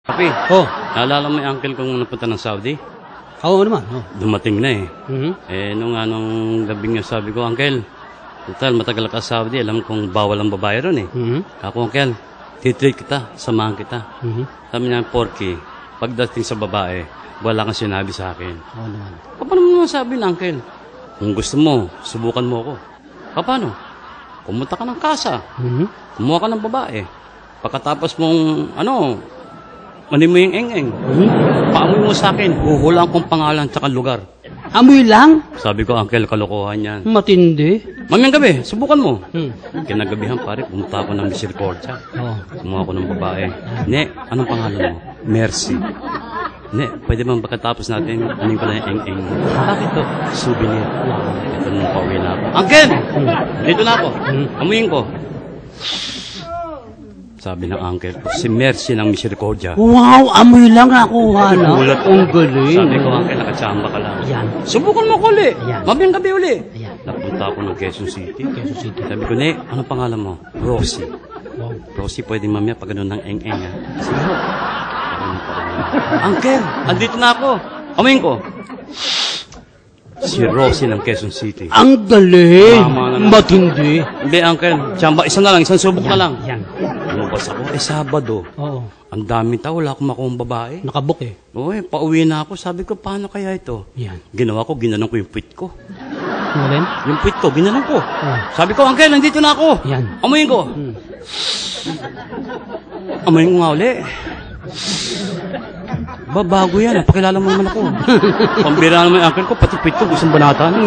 Papi, Oh, naalala mo yung uncle kong napunta ng Saudi? oo naman. Oh. Dumating na eh. Mhm. Nung gabi nga sabi ko, Uncle, total, matagal ka sa Saudi, alam kong bawal ang babae ron eh. Mhm. Ako, Uncle, titreat kita, samahan kita. Mhm. Sabi niya, Porky, pagdating sa babae, wala kang sinabi sa akin. Oo naman. Paano mo naman sabi na, Uncle? Kung gusto mo, subukan mo ako. Paano? Pumunta ka ng kasa, Mhm. kumuha ka ng babae. Pagkatapos mong, manin mo yung eng-eng. Mhm. Paamoy mo sa akin, huhulaan kong pangalan tsaka lugar. Amoy lang? Sabi ko, Uncle, kalokohan yan. Matindi. Mamayang gabi, subukan mo. Hmm. Kinagabihan, pare, pumunta ako ng Misericordia. Oh. Kumuha ako ng babae. Ne, anong pangalan mo? Mercy. Ne, pwede bang pagkatapos natin, anin ko lang yung eng-eng. Bakit to? Souvenir. Ito nung pauwi na ako. Uncle! Dito na ako. Amuyin ko. Sabi ng uncle ko, si Mercy ng Misericordia. Wow, amoy lang nakuha na. Gulat ko. Ang galing. Sabi ko, Uncle, nakachamba ka lang. Yan. Subukan mo ko uli. Ayan. Mamayang gabi uli. Ayan. Napunta ako ng Quezon City. Quezon City. Sabi ko, Ne, anong pangalan mo? Rosie. Wow. Rosie, pwede mamaya pag ganun ng eng-eng, ha? Sige ho. Ganun pa rin. Uncle, andito na ako. Amuyin ko. Si Rosie ng Quezon City. Ang galing. Tama naman. Matindi. Hindi, Uncle. Tsamba, isa na lang. Isang subok na lang. Yan. Lumabas ako. Sabado. Oo. Ang daming tao. Wala akong makuhang babae. Nakabook eh. Uy, pauwi na ako. Sabi ko, paano kaya ito? Yan. Ginawa ko, ginanong ko yung puwit ko. Ano rin? Yung puwit ko, ginanong ko. Oh. Sabi ko, Uncle, nandito na ako. Yan. Amuyin ko. Amuyin ko nga uli. Bago yan. Pakilala mo naman ako. Pambira naman yung uncle ko, pati puwit ko, gustong banatan.